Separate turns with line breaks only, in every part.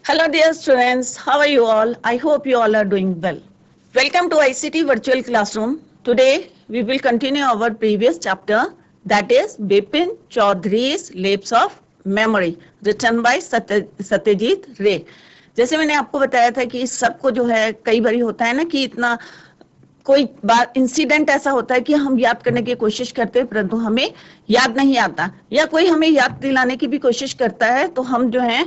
Hello, dear students. How are you all? I hope you all are doing well. Welcome to ICT Virtual Classroom. Today, we will continue our previous chapter, that is Bipin Chaudhary's Lapse of Memory, written by Satyajit Ray. जैसे मैंने आपको बताया था कि सबको जो है कई बार होता है ना कि इतना कोई बार इंसिडेंट ऐसा होता है कि हम याद करने की कोशिश करते हैं परंतु हमें याद नहीं आता, या कोई हमें याद दिलाने की भी कोशिश करता है तो हम जो है,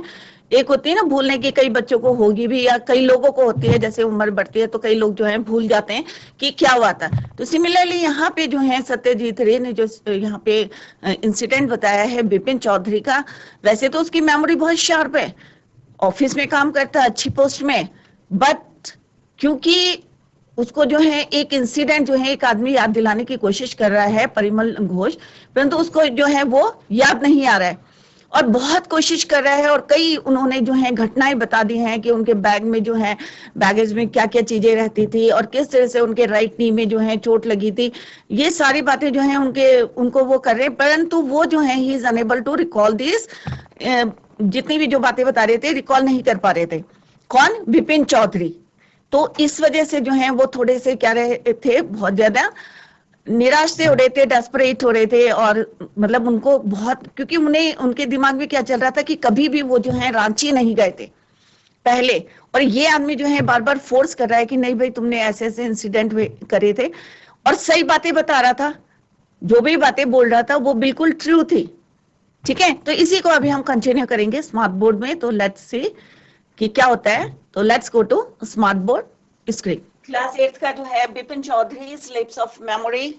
एक होती है ना भूलने की, कई बच्चों को होगी भी या कई लोगों को होती है, जैसे उम्र बढ़ती है तो कई लोग जो है भूल जाते हैं कि क्या हुआ था। तो सिमिलरली यहाँ पे जो है सत्यजीत रे ने जो यहाँ पे इंसिडेंट बताया है बिपिन चौधरी का, वैसे तो उसकी मेमोरी बहुत शार्प है, ऑफिस में काम करता है अच्छी पोस्ट में, बट क्योंकि उसको जो है एक इंसिडेंट जो है एक आदमी याद दिलाने की कोशिश कर रहा है, परिमल घोष, परंतु उसको जो है वो याद नहीं आ रहा है और बहुत कोशिश कर रहा है। और कई उन्होंने जो है घटनाएं बता दी हैं कि उनके बैग में जो है, बैगेज में क्या क्या चीजें रहती थी और किस तरह से उनके राइट नी में जो है चोट लगी थी। ये सारी बातें जो है उनको वो कर रहे हैं, परंतु वो जो है he is unable to recall this, जितनी भी जो बातें बता रहे थे रिकॉल नहीं कर पा रहे थे। कौन? बिपिन चौधरी। तो इस वजह से जो है वो थोड़े से क्या रहे थे, बहुत ज्यादा निराश से हो रहे थे, डेस्परेट हो रहे थे, और मतलब उनको बहुत, क्योंकि उन्हें उनके दिमाग में क्या चल रहा था कि कभी भी वो जो है रांची नहीं गए थे पहले, और ये आदमी जो है बार बार फोर्स कर रहा है कि नहीं भाई तुमने ऐसे ऐसे इंसिडेंट करे थे, और सही बातें बता रहा था, जो भी बातें बोल रहा था वो बिल्कुल ट्रू थी। ठीक है, तो इसी को अभी हम कंटिन्यू करेंगे स्मार्ट बोर्ड में। तो लेट्स सी कि क्या होता है। तो let's go to smart board screen. Class 8 का जो है Bipin Chaudhary slips of memory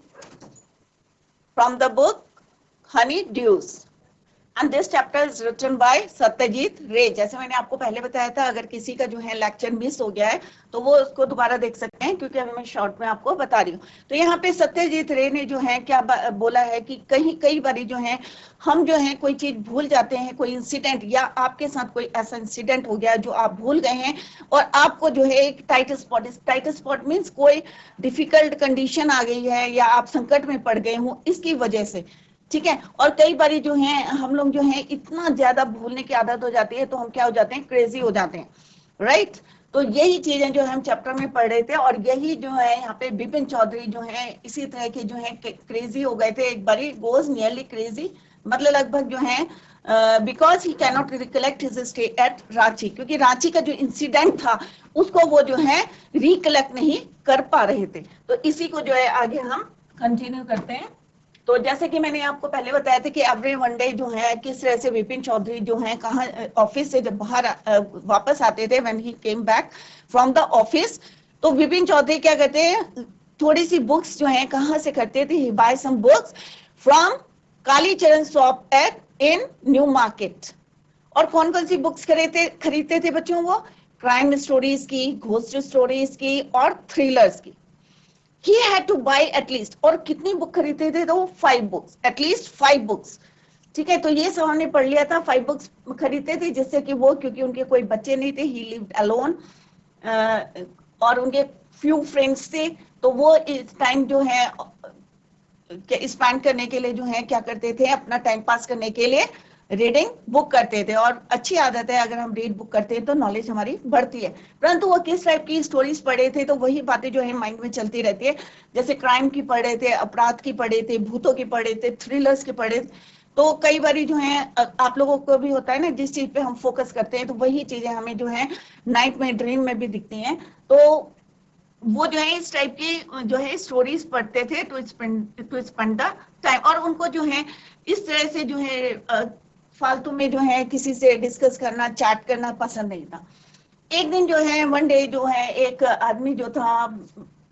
from the book honey dews, and this chapter is written by Satyajit Ray. जैसे मैंने आपको पहले बताया था, अगर किसी का जो है लेक्चर मिस हो गया है तो वो उसको दोबारा देख सकते हैं, क्योंकि अभी मैं शॉर्ट में आपको बता रही हूँ। तो यहाँ पे सत्यजीत रे ने जो है क्या बोला है कि कई बारी जो है हम जो है कोई चीज भूल जाते हैं, कोई इंसिडेंट, या आपके साथ कोई ऐसा इंसिडेंट हो गया जो आप भूल गए हैं और आपको जो है एक टाइट स्पॉट मीन्स कोई डिफिकल्ट कंडीशन आ गई है या आप संकट में पड़ गए हो इसकी वजह से। ठीक है, और कई बारी जो है हम लोग जो है इतना ज्यादा भूलने की आदत हो जाती है तो हम क्या हो जाते हैं, क्रेजी हो जाते हैं, राइट। तो यही चीजें जो हम चैप्टर में पढ़ रहे थे, और यही जो है यहाँ पे बिपिन चौधरी जो है इसी तरह के जो है क्रेजी हो गए थे एक बारी, गोज नियरली क्रेजी, मतलब लगभग जो है because he can not recollect his stay at Ranchi, क्योंकि रांची का जो इंसिडेंट था उसको वो जो है रिकलेक्ट नहीं कर पा रहे थे। तो इसी को जो है आगे हम कंटिन्यू करते हैं। तो जैसे कि मैंने आपको पहले बताया था कि एवरी वनडे जो है किस तरह से विपिन चौधरी जो है कहाँ ऑफिस से जब बाहर वापस आते थे, when he came back from the office, तो विपिन चौधरी क्या करते हैं, थोड़ी सी बुक्स जो है कहाँ से करते थे, he buy some books from Kalicharan shop at in New Market. और कौन कौन सी बुक्स खरीदते थे बच्चों? वो क्राइम स्टोरीज की, घोस्ट स्टोरीज की और थ्रिलर्स की। He had to buy at least, और कितनी बुक खरीदते थे? तो 5 बुक्स, एटलीस्ट 5 बुक्स। ठीक है, तो ये सब हमने पढ़ लिया था। 5 बुक्स खरीदते थे जिससे कि वो, क्योंकि उनके कोई बच्चे नहीं थे, ही लिव्ड अलोन, और उनके फ्यू फ्रेंड्स थे, तो वो इस टाइम जो है स्पेंड करने के लिए जो है क्या करते थे, अपना टाइम पास करने के लिए रीडिंग बुक करते थे। और अच्छी आदत है, अगर हम रीड बुक करते हैं तो नॉलेज हमारी बढ़ती है। परंतु वो किस टाइप की स्टोरीज पढ़े थे, तो वही बातें जो है माइंड में चलती रहती है, जैसे क्राइम की पढ़े थे, अपराध की पढ़े थे, भूतों की पढ़े थे, थ्रिलर्स के पढ़े। तो कई बारी जो है आप लोगों को भी होता है ना, जिस चीज पे हम फोकस करते हैं तो वही चीजें हमें जो है नाइट में, ड्रीम में भी दिखती हैं। तो वो जो है इस टाइप की जो है स्टोरीज पढ़ते थे टू स्पेंड द टाइम, और उनको जो है इस तरह से जो है फालतू में जो है किसी से डिस्कस करना, चैट करना पसंद नहीं था। एक दिन जो है वन डे जो है एक आदमी जो था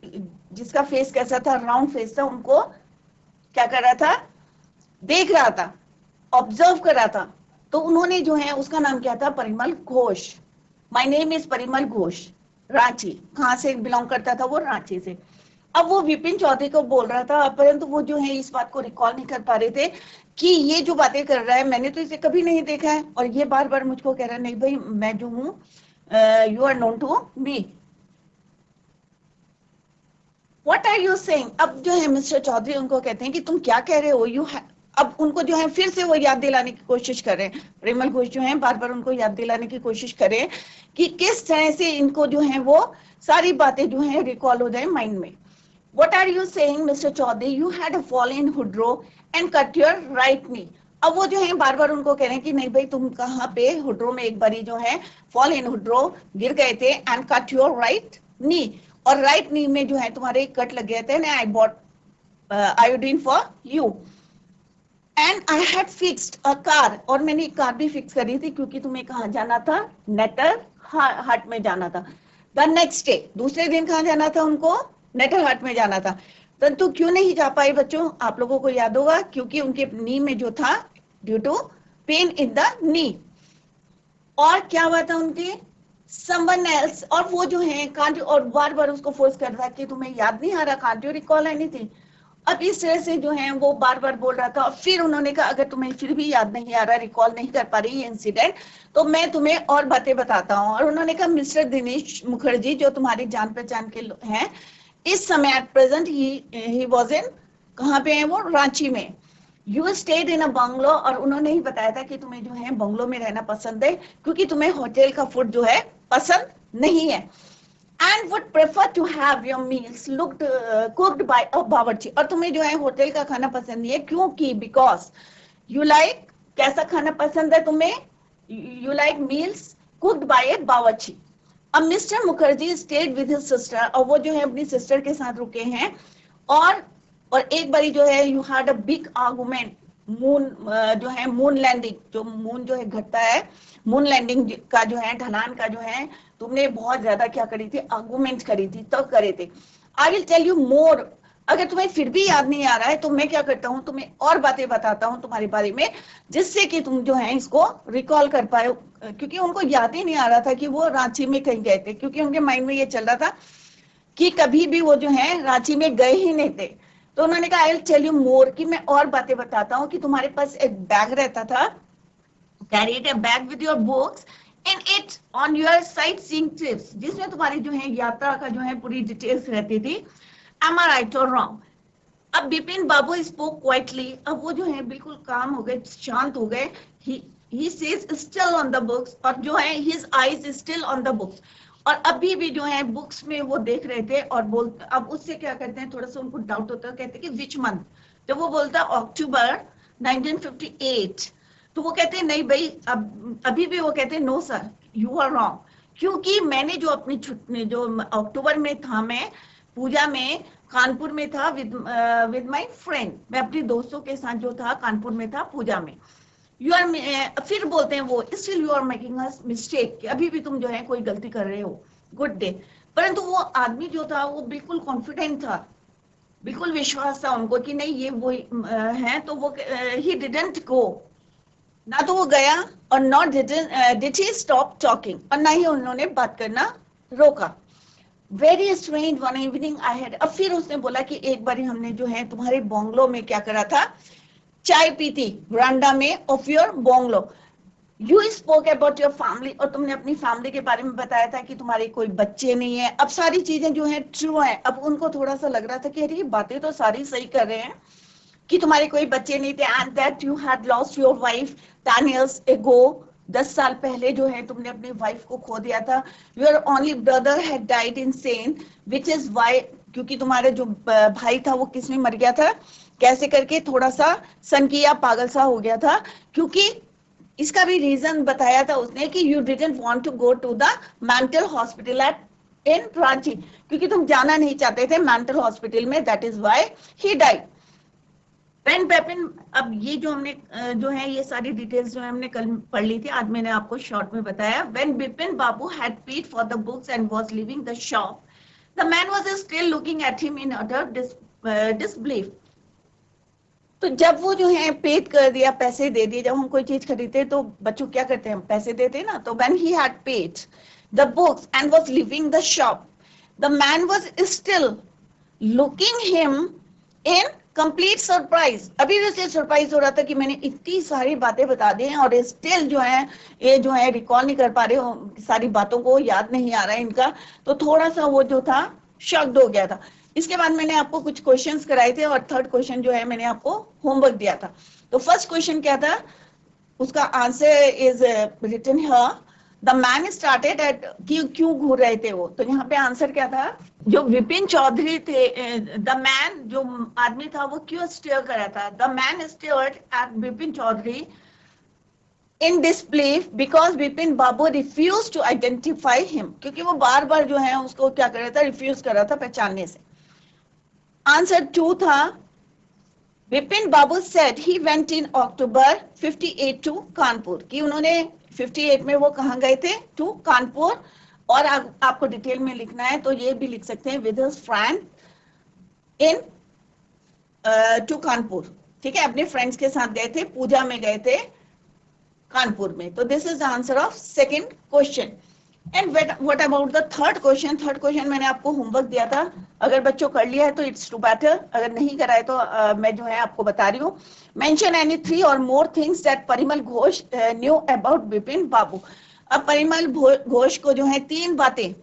जिसका फेस कैसा था, राउंड फेस था, उनको क्या कर रहा था, देख रहा था, ऑब्जर्व कर रहा था। तो उन्होंने जो है, उसका नाम क्या था, Parimal Ghosh. My name is Parimal Ghosh, Ranchi. कहाँ से बिलोंग करता था वो? रांची से। अब वो विपिन चौधरी को बोल रहा था, परंतु वो जो है इस बात को रिकॉल नहीं कर पा रहे थे कि ये जो बातें कर रहा है मैंने तो इसे कभी नहीं देखा है, और ये बार बार मुझको कह रहा है, नहीं भाई मैं जो हूँ, you are known to me, what are you saying. अब जो है मिस्टर चौधरी उनको कहते हैं कि तुम क्या कह रहे हो, अब उनको जो है फिर से वो याद दिलाने की कोशिश कर रहे हैं, प्रेमल घोष जो है बार बार उनको याद दिलाने की कोशिश कर रहे हैं कि किस तरह से इनको जो है वो सारी बातें जो है रिकॉल हो जाए माइंड में। What are you saying, Mr. Chaudhary? You had a fall in Woodrow and cut your right knee. अब वो जो है बार बार उनको कह रहे हैं कि नहीं भाई तुम कहाँ पे हुड्रो में एक बारी जो है फॉल इन हुड्रो गिर गए थे and cut your right knee, और राइट नी में जो है तुम्हारे कट लग गए थे ना, I bought iodine for you and I had fixed a car, और मैंने एक कार भी फिक्स करी थी क्योंकि तुम्हें कहाँ जाना था, नेटर हाट में जाना था। द नेक्स्ट डे, दूसरे दिन कहाँ जाना था उनको, नेटर हाट में जाना था। परंतु क्यों नहीं जा पाए बच्चों, आप लोगों को याद होगा क्योंकि उनके नी में जो था due to pain in the knee. और क्या हुआ था उनके, समवन एल्स, और वो जो है कांट, और बार बार उसको फोर्स कर रहा कि तुम्हें याद नहीं आ रहा, कांट यू रिकॉल एनीथिंग। अब इस तरह से जो है वो बार बार बोल रहा था, और फिर उन्होंने कहा अगर तुम्हें फिर भी याद नहीं आ रहा, रिकॉल नहीं कर पा रही ये इंसिडेंट, तो मैं तुम्हें और बातें बताता हूँ। और उन्होंने कहा मिस्टर दिनेश मुखर्जी जो तुम्हारी जान पहचान के हैं इस समय at present he was in, कहाँ पे है वो, रांची में। You stayed in a bungalow, और उन्होंने ही बताया था कि तुम्हें जो है बंगलो में रहना पसंद है क्योंकि तुम्हें होटल का फूड जो है पसंद नहीं है। And would prefer to have your meals looked cooked by a bawarchi, और तुम्हें जो है होटल का खाना पसंद नहीं है क्योंकि बिकॉज यू लाइक, कैसा खाना पसंद है तुम्हें, you like meals cooked by a bawarchi. अब Mister Mukherjee stayed with his sister, और वो जो है अपनी सिस्टर के साथ रुके हैं, और एक बारी जो है you had a big argument, moon जो है मून लैंडिंग, जो मून जो है घटता है, मून लैंडिंग का जो है ढलान का जो है तुमने बहुत ज्यादा क्या करी थी, आर्गुमेंट करी थी, तब करे थे। I will tell you more, अगर तुम्हें फिर भी याद नहीं आ रहा है तो मैं क्या करता हूँ, तुम्हें और बातें बताता हूँ तुम्हारे बारे में, जिससे कि तुम जो है इसको रिकॉल कर पाए, क्योंकि उनको याद ही नहीं आ रहा था कि वो रांची में कहीं गए थे, क्योंकि उनके माइंड में ये चल रहा था कि कभी भी वो जो है रांची में गए ही नहीं थे। तो उन्होंने कहा I will tell you more, कि मैं और बातें बताता हूँ, कि तुम्हारे पास एक बैग रहता था, carried a bag with your books in it on your sight seeing trips, जिसमें तुम्हारी जो है यात्रा का जो है पूरी डिटेल्स रहती थी। एम आई राइट और रॉन्ग? अब बिपिन बाबू स्पोक क्वाइटली, अब वो जो है बिल्कुल काम हो गए, शांत हो गए। He says still on the books, और जो है his eyes still on the books, और अभी भी जो है बुक्स में वो देख रहे थे, और बोलते, अब उससे क्या करते हैं, थोड़ा सा उनको डाउट होता है, कहते हैं कि विच मंथ, तो वो बोलता है अक्टूबर 1958, तो वो कहते हैं नहीं भाई, अब अभी भी वो कहते हैं no sir you are wrong, क्योंकि मैंने जो अपनी छुट्टी जो अक्टूबर में था, मैं पूजा में कानपुर में था विद माय फ्रेंड, मैं अपने दोस्तों के साथ जो था कानपुर में था पूजा में। यू आर, फिर बोलते हैं वो still you are making a mistake, अभी भी तुम जो है कोई गलती कर रहे हो, गुड डे। परंतु वो आदमी जो था वो बिल्कुल कॉन्फिडेंट था, बिल्कुल विश्वास था उनको कि नहीं ये वो है, तो वो ही डिडंट गो, ना तो वो गया, और not did he stop talking, और ना ही उन्होंने बात करना रोका। Very strange one evening I had, अब फिर उसने बोला कि एक बार हमने जो है तुम्हारे बंगलो में क्या करा था, चाय पी थी वरांडा में of your bungalow. You spoke about your family, और तुमने अपनी फैमिली के बारे में बताया था कि तुम्हारे कोई बच्चे नहीं है। अब सारी चीजें जो है ट्रू है, अब उनको थोड़ा सा लग रहा था कि अरे ये बातें तो सारी सही कर रहे हैं कि तुम्हारे कोई बच्चे नहीं थे, and that you had lost your wife 10 years ago, 10 साल पहले जो है तुमने अपनी वाइफ को खो दिया था। Your only brother had died insane, which is why, क्योंकि तुम्हारा जो भाई था वो किस में मर गया था, कैसे करके, थोड़ा सा सनकिया, पागल सा हो गया था, क्योंकि इसका भी रीजन बताया था उसने कि you didn't want to go to the mental hospital at in Ranchi, क्योंकि तुम जाना नहीं चाहते थे मेंटल हॉस्पिटल में, that is why he died. पेन पेपिन, अब ये जो हमने जो है ये सारी डिटेल्स जो है हमने कल पढ़ ली थी, आज मैंने आपको शॉर्ट में बताया। When Bipin babu had paid for the books and was leaving the shop, the man was still looking at him in utter disbelief. तो जब वो जो है पेड कर दिया, पैसे दे दिए, जब हम कोई चीज खरीदते तो बच्चों क्या करते हैं, पैसे देते हैं ना, तो when he had paid the books and was leaving the shop, the man was still looking him in complete surprise. अभी भी उसे सरप्राइज हो रहा था कि मैंने इतनी सारी बातें बता दी हैं और स्टिल जो है ये जो है रिकॉल नहीं कर पा रहे हो, सारी बातों को याद नहीं आ रहा है इनका, तो थोड़ा सा वो जो था शॉक्ड हो गया था। इसके बाद मैंने आपको कुछ क्वेश्चंस कराए थे, और थर्ड क्वेश्चन जो है मैंने आपको होमवर्क दिया था। तो फर्स्ट क्वेश्चन क्या था, उसका answer is written here. The man started at, क्यों घूर रहे थे वो, तो यहाँ पे आंसर क्या था, जो विपिन चौधरी थे, द मैन जो आदमी था वो क्यों स्टेयर कर रहा था, the man stared at Vipin Chaudhary in disbelief because Vipin babu refuse to identify him, क्योंकि वो बार बार जो है उसको क्या कर रहा था, रिफ्यूज कर रहा था पहचानने से। आंसर 2 था, Vipin Babu said he went in October 58 to Kanpur, कि उन्होंने 58 में वो कहाँ गए थे, टू कानपुर। और आपको डिटेल में लिखना है तो ये भी लिख सकते हैं, with his friend in to Kanpur, ठीक है, अपने फ्रेंड्स के साथ गए थे, पूजा में गए थे कानपुर में। तो this is the answer of second question. And what about the third question, third question मैंने आपको होमवर्क दिया था, अगर बच्चों कर लिया है तो इट्स टू बेटर, अगर नहीं करा है तो मैं जो है आपको बता रही हूँ। मेंशन एनी 3 और more things that Parimal Ghosh knew about Vipin Babu. अब परिमल घोष को जो है 3 बातें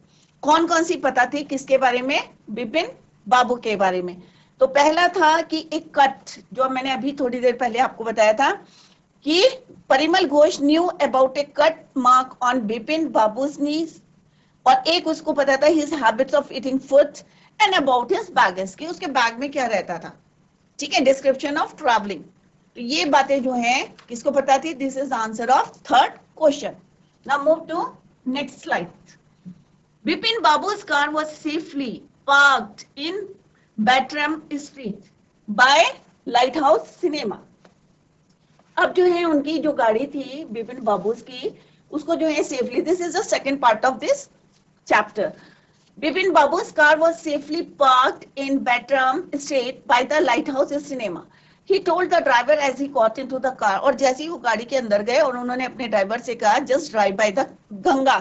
कौन कौन सी पता थी, किसके बारे में, विपिन बाबू के बारे में। तो पहला था कि एक कट, जो मैंने अभी थोड़ी देर पहले आपको बताया था कि Parimal Ghosh knew about a cut mark on Vipin Babu's knees, और एक उसको पता था his habits of eating food and about his baggage, कि उसके बैग में क्या रहता था, ठीक है, डिस्क्रिप्शन ऑफ ट्रैवलिंग। तो ये बातें जो हैं किसको पता थी, this is answer of third question. Now move to next slide. Vipin Babu's car was safely parked in बैटरम Street by Light House Cinema. अब जो है उनकी जो गाड़ी थी विपिन बाबूस की, उसको जो है safely, this is the second part of this chapter, Vipin Babu's car was safely parked in बैटरम Street by the Light House Cinema. He told the driver as he got into the car, और जैसे ही वो गाड़ी के अंदर गए और उन्होंने अपने ड्राइवर से कहा just drive by the Ganga,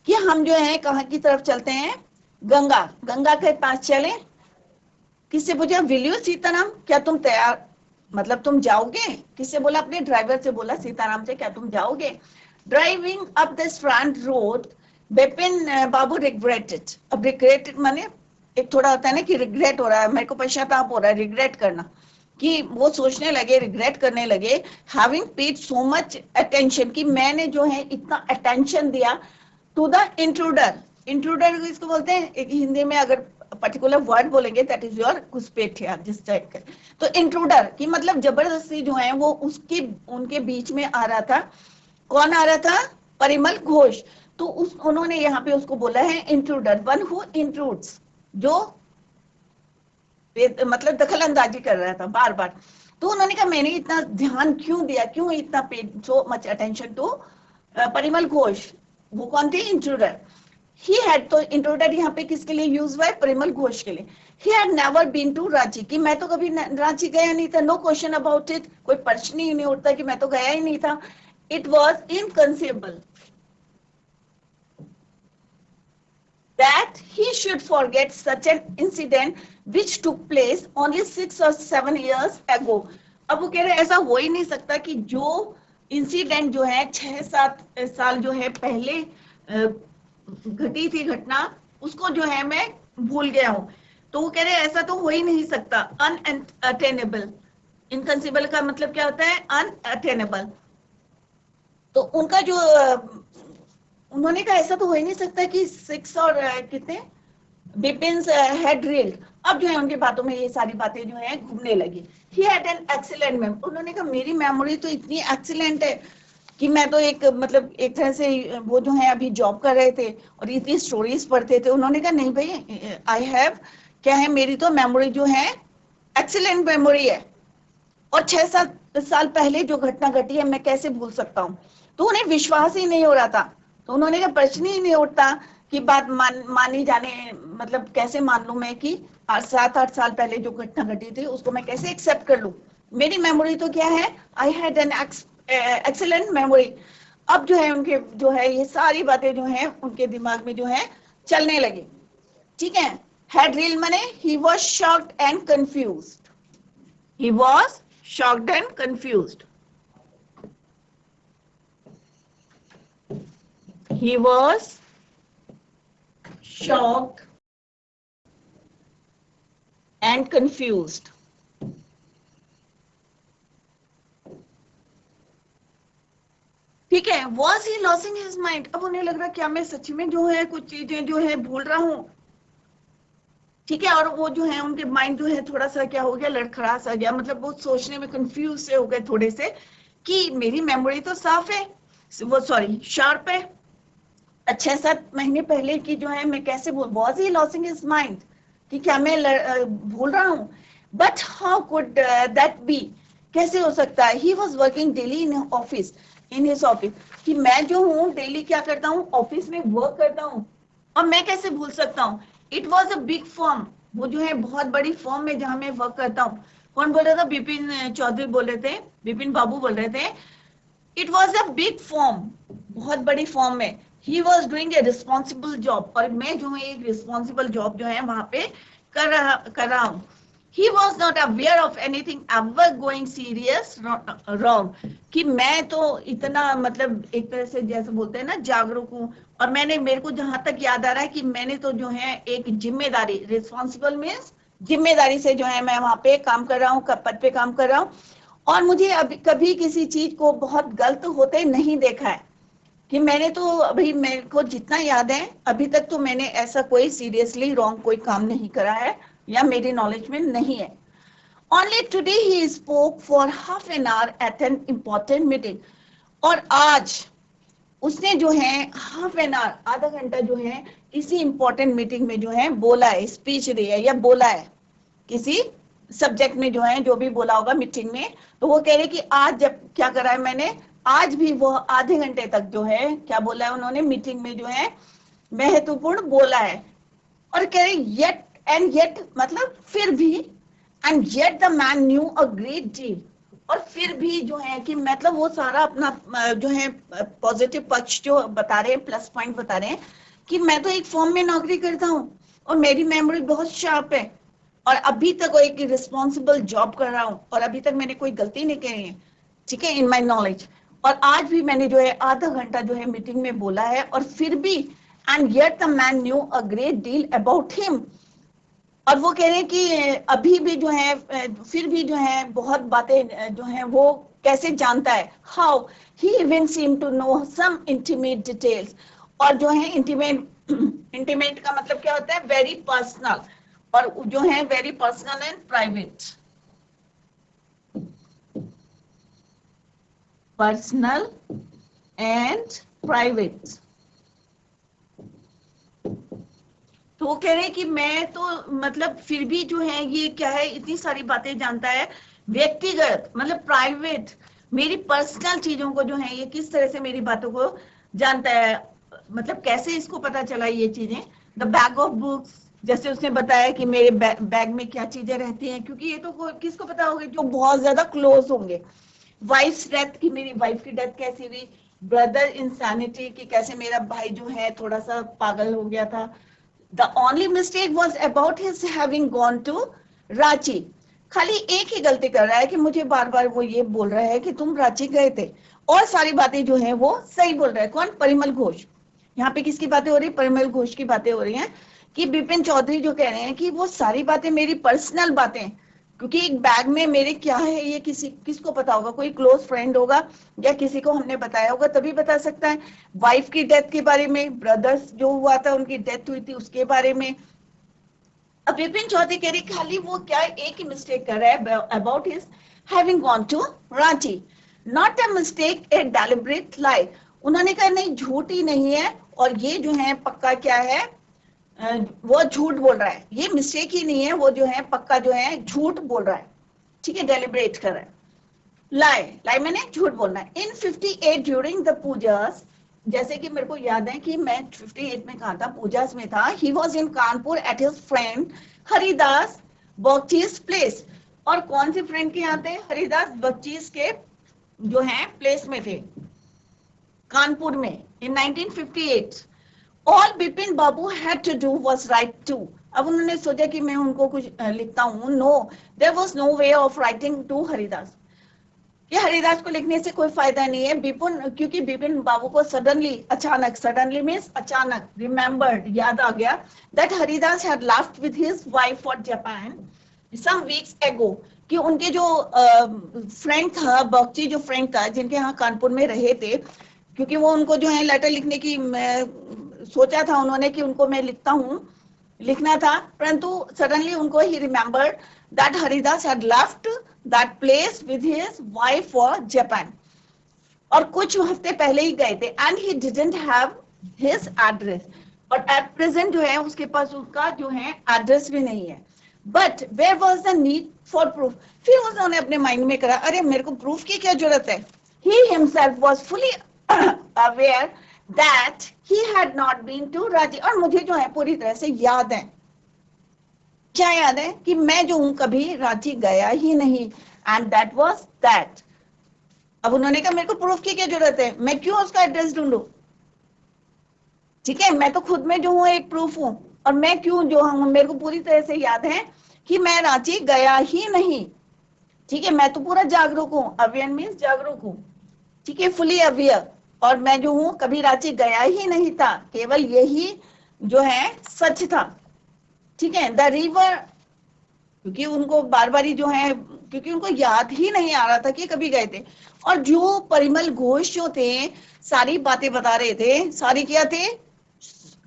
कि हम जो है कहाँ की तरफ चलते हैं, गंगा, गंगा के पास चले। किससे पूछा, विल यू सीताराम, क्या तुम तैयार, मतलब तुम जाओगे, किससे बोला, अपने ड्राइवर से बोला, सीताराम से, क्या तुम जाओगे। Driving up the strand road Vipin Babu regretted, अब रिग्रेटेड माने एक थोड़ा होता है ना कि रिग्रेट हो रहा है, मेरे को पश्चाताप हो रहा है, रिग्रेट करना, कि वो सोचने लगे, रिग्रेट करने लगे, having paid so much attention, कि मैंने जो है इतना अटेंशन दिया टू द इंट्रूडर। इंट्रूडर इसको बोलते हैं, एक हिंदी में अगर पर्टिकुलर वर्ड बोलेंगे दैट इज योर घुसपैठिया, जिस टाइप का। तो इंट्रूडर की मतलब जबरदस्ती जो है वो उसके उनके बीच में आ रहा था। कौन आ रहा था, परिमल घोष। तो उन्होंने यहाँ पे उसको बोला है इंट्रूडर, वन हु इंट्रूड्स, जो मतलब दखल अंदाजी कर रहा था बार बार। तो उन्होंने कहा मैंने इतना ध्यान क्यों दिया, क्यों इतना paid so much attention to Parimal Ghosh. वो कौन थे, इंट्रूडर। ही हैड, तो इंट्रूडर यहाँ पे किसके लिए यूज हुआ है, परिमल घोष के लिए। He had never been to Ranchi, कि मैं तो कभी रांची गया नहीं था, नो क्वेश्चन अबाउट इट, कोई प्रश्न ही नहीं उठता कि मैं तो गया ही नहीं था। It was inconceivable that he should forget such an incident which took place only 6 or 7 years ago. अब वो कह रहे ऐसा हो ही नहीं सकता कि जो इंसिडेंट जो है 6-7 साल जो है पहले घटी थी घटना, उसको जो है मैं भूल गया हूं। तो वो कह रहे ऐसा तो हो ही नहीं सकता, अनअटेनेबल, इनकंसीबल का मतलब क्या होता है, अनअटेनेबल। तो उनका जो उन्होंने कहा ऐसा तो हो ही नहीं सकता कि 6 और कितने विपिन्स हैड रील्ड। अब जो है उनकी बातों में ये सारी बातें जो है घूमने लगी। He had an excellent memory, उन्होंने कहा मेरी मेमोरी तो इतनी एक्सीलेंट है कि मैं तो एक मतलब एक तरह से वो जो है अभी जॉब कर रहे थे और इतनी स्टोरीज पढ़ते थे। उन्होंने कहा नहीं भाई, आई हैव क्या है, मेरी तो मेमोरी जो है एक्सीलेंट मेमोरी है, और 6-7 साल पहले जो घटना घटी है मैं कैसे भूल सकता हूँ। तो उन्हें विश्वास ही नहीं हो रहा था। तो उन्होंने कहा प्रश्न ही नहीं उठता कि बात मानी जाने, मतलब कैसे मान लूं मैं कि 7-8 साल पहले जो घटना घटी थी उसको मैं कैसे एक्सेप्ट कर लूं। मेरी मेमोरी तो क्या है, I had an excellent memory. अब जो है उनके जो है ये सारी बातें जो है उनके दिमाग में जो है चलने लगी, ठीक है। हैड रील माने he was shocked and confused, he was shocked and confused. He was shocked and confused. ठीक है, was he losing his mind, अब उन्हें लग रहा क्या मैं सच में जो है कुछ चीजें जो है भूल रहा हूँ, ठीक है, और वो जो है उनके माइंड जो है थोड़ा सा क्या हो गया, लड़खड़ा सा गया, मतलब वो सोचने में कंफ्यूज से हो गए थोड़े से कि मेरी मेमोरी तो साफ है, वो सॉरी शार्प है, 6-7 महीने पहले की जो है मैं कैसे भूल, was he losing his mind कि क्या मैं भूल रहा हूँ, but how could that be, कैसे हो सकता है, he was working daily in office, in his office, कि मैं जो हूँ डेली क्या करता हूँ, ऑफिस में वर्क करता हूँ, और मैं कैसे भूल सकता हूँ, it was a big firm, वो जो है बहुत बड़ी फर्म में जहां मैं वर्क करता हूँ, कौन बोल रहा था, बिपिन चौधरी बोल रहे थे, बिपिन बाबू बोल रहे थे, it was a big form, बहुत बड़ी फॉर्म में, he was doing a responsible job, और मैं जो है एक रिस्पॉन्सिबल जॉब जो है वहां पे कर रहा हूँ, he was not aware of anything ever going serious wrong, कि मैं तो इतना मतलब एक तरह से जैसे बोलते हैं ना जागरूक हूँ, और मैंने मेरे को जहां तक याद आ रहा है कि मैंने तो जो है एक जिम्मेदारी, रिस्पॉन्सिबल मीन्स जिम्मेदारी से जो है मैं वहां पे काम कर रहा हूँ, पद पे काम कर रहा हूँ, और मुझे अभी कभी किसी चीज को बहुत गलत होते नहीं देखा है, कि मैंने तो अभी मेरे को जितना याद है अभी तक तो मैंने ऐसा कोई सीरियसली रॉन्ग कोई काम नहीं करा है, या मेरी नॉलेज में नहीं है। Only today he spoke for half an hour at an important meeting, और आज उसने जो है हाफ एन आवर, आधा घंटा जो है किसी इंपॉर्टेंट मीटिंग में जो है बोला है, स्पीच दी है या बोला है किसी सब्जेक्ट में, जो है जो भी बोला होगा मीटिंग में, तो वो कह रहे कि आज जब क्या करा है मैंने, आज भी वो आधे घंटे तक जो है क्या बोला है उन्होंने मीटिंग में जो है महत्वपूर्ण बोला है, और कह रहे येट एंड येट मतलब फिर भी, and yet the man new a great deal, और फिर भी जो है कि मतलब वो सारा अपना जो है पॉजिटिव पक्ष जो बता रहे हैं, प्लस पॉइंट बता रहे हैं कि मैं तो एक फॉर्म में नौकरी करता हूँ और मेरी मेमोरी बहुत शार्प है, और अभी तक एक रिस्पॉन्सिबल जॉब कर रहा हूँ, और अभी तक मैंने कोई गलती नहीं करी है, ठीक है, इन माई नॉलेज, और आज भी मैंने जो है आधा घंटा जो है मीटिंग में बोला है, और फिर भी and yet the man new a great deal about him, और वो कह रहे हैं कि अभी भी जो है फिर भी जो है बहुत बातें जो है वो कैसे जानता है, how he even seem to know some intimate details, और जो है इंटीमेट इंटीमेट का मतलब क्या होता है, वेरी पर्सनल, और जो है very personal and private, personal and private, तो वो कह रहे हैं कि मैं तो मतलब फिर भी जो है ये क्या है, इतनी सारी बातें जानता है, व्यक्तिगत मतलब प्राइवेट, मेरी पर्सनल चीजों को जो है ये किस तरह से मेरी बातों को जानता है, मतलब कैसे इसको पता चला ये चीजें, द बैग ऑफ बुक्स, जैसे उसने बताया कि मेरे बैग में क्या चीजें रहती हैं, क्योंकि ये तो किसको पता होगा जो बहुत ज्यादा क्लोज होंगे, वाइफ डेथ की, मेरी वाइफ की डेथ कैसी हुई, ब्रदर इंसैनिटी की, कैसे मेरा भाई जो है थोड़ा सा पागल हो गया था, The only mistake was about his having gone to Ranchi, खाली एक ही गलती कर रहा है कि मुझे बार बार वो ये बोल रहा है कि तुम रांची गए थे, और सारी बातें जो है वो सही बोल रहा है, कौन, परिमल घोष, यहाँ पे किसकी बातें हो रही, परिमल घोष की बातें हो रही हैं, कि बिपिन चौधरी जो कह रहे हैं कि वो सारी बातें मेरी पर्सनल बातें, क्योंकि एक बैग में मेरे क्या है ये किसको पता होगा, कोई क्लोज फ्रेंड होगा या किसी को हमने बताया होगा तभी बता सकता है, वाइफ की डेथ के बारे में, ब्रदर्स जो हुआ था उनकी डेथ हुई थी उसके बारे में, अब विपिन चौधरी कह रही खाली वो क्या एक ही मिस्टेक कर रहा है about his having gone to Ranchi, not a mistake, a deliberate lie, उन्होंने कहा नहीं झूठ ही नहीं है, और ये जो है पक्का क्या है, वो झूठ बोल रहा है, ये मिस्टेक ही नहीं है, वो जो है पक्का जो है झूठ बोल रहा है, ठीक है, डेलिब्रेट कर रहा है, लाई लाई मैंने झूठ बोलना है, इन 58 ड्यूरिंग द पूजास, जैसे कि मेरे को याद है कि मैं 58 में कहा था पूजास में था, he was in Kanpur at his friend Haridas Bakshi's place, और कौन सी फ्रेंड के यहाँ थे, हरिदास बख्शीस के जो है प्लेस में थे कानपुर में in 1958, all Bipin babu had to do was write to, अब उन्होंने सोचा कि मैं उनको कुछ लिखता हूँ, no there was no way of writing to Haridas, ये हरिदास को लिखने से कोई फायदा नहीं है, बिपिन क्योंकि बिपिन बाबू को सडनली अचानक, सडनली मीन्स अचानक, रिमेम्बर्ड याद आ गया that Haridas had left with his wife for Japan some weeks ago, कि उनके जो फ्रेंड था बख्शी, जो फ्रेंड था जिनके यहाँ कानपुर में रहे थे, क्योंकि वो उनको जो है लेटर लिखने की सोचा था उन्होंने कि उनको मैं लिखना था, परंतु सडनली उनको he remembered that Haridas had left that place with his wife for Japan, और कुछ हफ्ते पहले ही गए थे, and he didn't have his address, और एट प्रेजेंट जो है उसके पास उसका जो है एड्रेस भी नहीं है। But where was the need for proof, फिर उन्होंने अपने माइंड में करा, अरे मेरे को प्रूफ की क्या जरूरत है। He himself was fully aware that he had not been to Ranchi, और मुझे जो है पूरी तरह से याद है, क्या याद है, कि मैं जो हूं कभी रांची गया ही नहीं, एंड दैट वाज दैट। अब उन्होंने कहा मेरे को प्रूफ की क्या जरूरत है, मैं क्यों उसका एड्रेस ढूंढूं, ठीक है, मैं तो खुद में जो हूँ एक प्रूफ हूं, और मैं क्यों जो हूँ, मेरे को पूरी तरह से याद है कि मैं रांची गया ही नहीं, ठीक है, मैं तो पूरा जागरूक हूँ, अवेयर मीन्स जागरूक हूँ, ठीक है, फुली अवेयर, और मैं जो हूँ कभी रांची गया ही नहीं था, केवल यही जो है सच था, ठीक है। द रिवर, क्योंकि उनको बार बार जो है, क्योंकि उनको याद ही नहीं आ रहा था कि कभी गए थे, और जो परिमल घोष जो थे सारी बातें बता रहे थे, सारी क्या थे,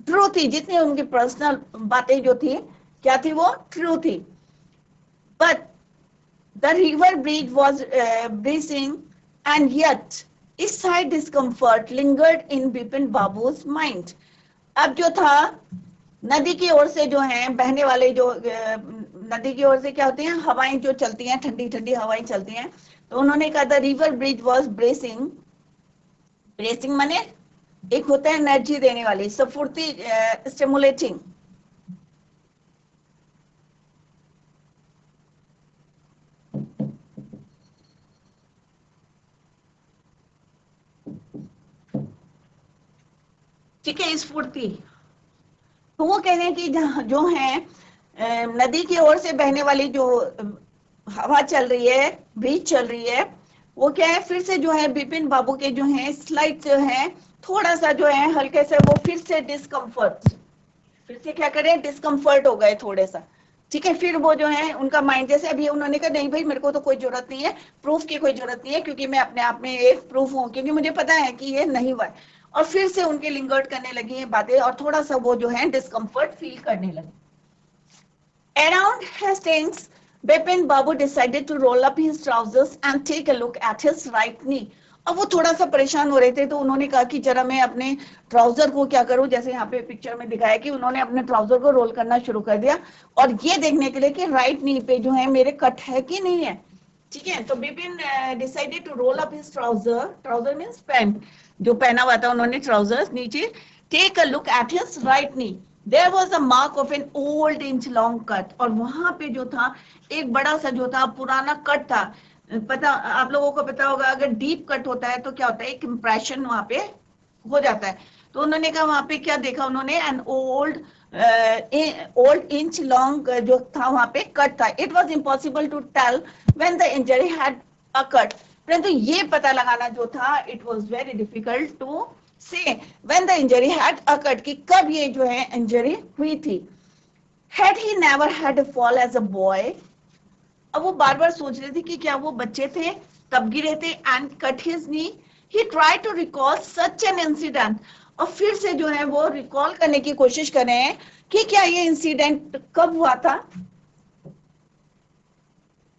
ट्रू थी, जितनी उनकी पर्सनल बातें जो थी क्या थी, वो ट्रू थी। But the river bridge was bridging, and yet इस साइड डिस्कम्फर्ट लिंगर्ड इन बिपिन बाबूज माइंड। अब जो था नदी की ओर से जो है बहने वाले जो नदी की ओर से क्या होती हैं, हवाएं जो चलती हैं, ठंडी ठंडी हवाएं चलती हैं, तो उन्होंने कहा था river bridge was bracing, bracing माने एक होता है एनर्जी देने वाली, स्फूर्ति, स्टिमुलेटिंग, ठीक है, स्फूर्ति। तो वो कह रहे हैं कि जो है नदी की ओर से बहने वाली जो हवा चल रही है, ब्रीज चल रही है, वो क्या है, फिर से जो है बिपिन बाबू के जो है स्लाइट जो है, थोड़ा सा जो है हल्के से वो फिर से डिस्कम्फर्ट, फिर से क्या करें, डिस्कम्फर्ट हो गए थोड़े सा, ठीक है। फिर वो जो है उनका माइंड, जैसे अभी उन्होंने कहा नहीं भाई मेरे को तो कोई जरूरत नहीं है, प्रूफ की कोई जरूरत नहीं है, क्योंकि मैं अपने आप में एक प्रूफ हूँ, क्योंकि मुझे पता है कि ये नहीं हुआ है। और फिर से उनके लिंगर्ट करने लगी है बातें, और थोड़ा सा वो जो है डिस्कम्फर्ट फील करने लगे। Around Hastings, Bipin Babu decided to roll up his trousers and take a look at his right knee. अब वो थोड़ा सा परेशान हो रहे थे, तो उन्होंने कहा कि जरा मैं अपने ट्राउजर को क्या करूं, जैसे यहाँ पे पिक्चर में दिखाया कि उन्होंने अपने ट्राउजर को रोल करना शुरू कर दिया, और ये देखने के लिए कि राइट नी पे जो है मेरे कट है कि नहीं है, ठीक है। तो Bipin decided to roll up his trouser, trouser means pant, जो पहना हुआ था उन्होंने ट्राउजर्स नीचे, take a look at his right knee, there was a mark of an old inch long cut, और वहां पे जो था एक बड़ा सा जो था पुराना कट था। पता, आप लोगों को पता होगा अगर डीप कट होता है तो क्या होता है, एक इंप्रेशन वहां पे हो जाता है। तो उन्होंने कहा वहां पे क्या देखा उन्होंने, एन ओल्ड इंच लॉन्ग जो था वहां पे कट था। It was impossible to tell when the injury had occurred, परंतु ये पता लगाना जो था, it was very difficult to say when the injury had occurred, कि कब ये जो है इंजरी हुई थी। Had he never had a fall as a boy, अब वो बार बार सोच रहे थे कि क्या वो बच्चे थे तब गिरे थे, and cut his knee, he try to recall such an incident, और फिर से जो है वो रिकॉल करने की कोशिश कर रहे हैं कि क्या ये इंसिडेंट कब हुआ था,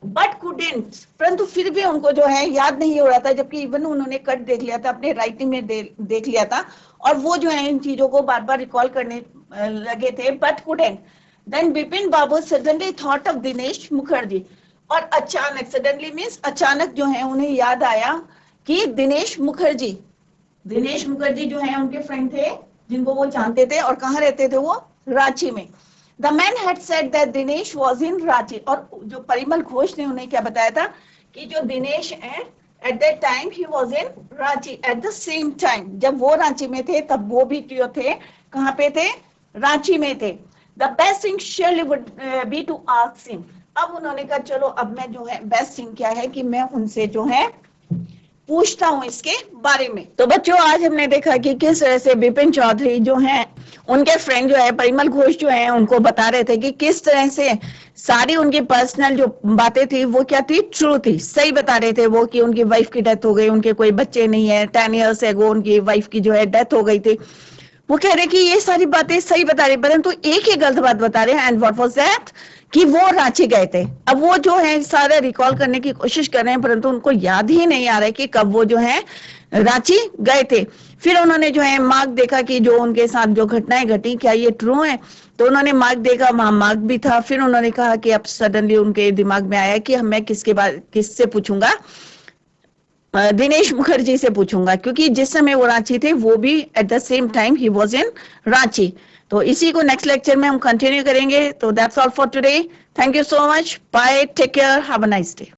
बट कुडेंट, परंतु फिर भी उनको जो है याद नहीं हो रहा था, जबकि इवन उन्होंने कट देख लिया था, अपने राइटिंग में देख लिया था, और वो जो है इन चीजों को बार बार रिकॉल करने लगे थे, but couldn't. Then Bipin babu suddenly thought of Dinesh Mukherjee, और अचानक, सडनली मीन्स अचानक जो है उन्हें याद आया कि दिनेश मुखर्जी जो है उनके फ्रेंड थे, जिनको वो जानते थे, और कहाँ रहते थे वो, रांची में। The man had said that Dinesh was in Ranchi, और जो परिमल घोष ने उन्हें क्या बताया था कि जो दिनेश है at that time he was in Ranchi, at the same time जब वो रांची में थे तब वो भी जो थे कहाँ पे थे, रांची में थे। The best thing surely would be to ask him, अब उन्होंने कहा चलो अब मैं जो है बेस्ट थिंग क्या है कि मैं उनसे जो है पूछता हूँ इसके बारे में। तो बच्चों आज हमने देखा कि किस तरह से बिपिन चौधरी जो हैं उनके फ्रेंड जो है परिमल घोष जो है उनको बता रहे थे कि किस तरह से सारी उनकी पर्सनल जो बातें थी वो क्या थी, ट्रू थी, सही बता रहे थे वो कि उनकी वाइफ की डेथ हो गई, उनके कोई बच्चे नहीं है, 10 years एगो उनकी वाइफ की जो है डेथ हो गई थी। वो कह रहे कि ये सारी बातें सही बता रहे, परंतु एक ही गलत बात बता रहे हैं। एंड व्हाट वाज दैट, कि वो रांची गए थे। अब वो जो है सारा रिकॉल करने की कोशिश कर रहे हैं परंतु उनको याद ही नहीं आ रहा है कि कब वो जो है रांची गए थे। फिर उन्होंने जो है मार्क देखा कि जो उनके साथ जो घटनाएं घटी क्या ये ट्रू है, तो उन्होंने मार्क देखा, वहां मार्क भी था। फिर उन्होंने कहा कि अब सडनली उनके दिमाग में आया कि मैं किससे पूछूंगा, दिनेश मुखर्जी से पूछूंगा, क्योंकि जिस समय वो रांची थे वो भी at the same time he was in Ranchi. तो इसी को नेक्स्ट लेक्चर में हम कंटिन्यू करेंगे। तो that's all for today. Thank you so much, bye, take care, have a nice day.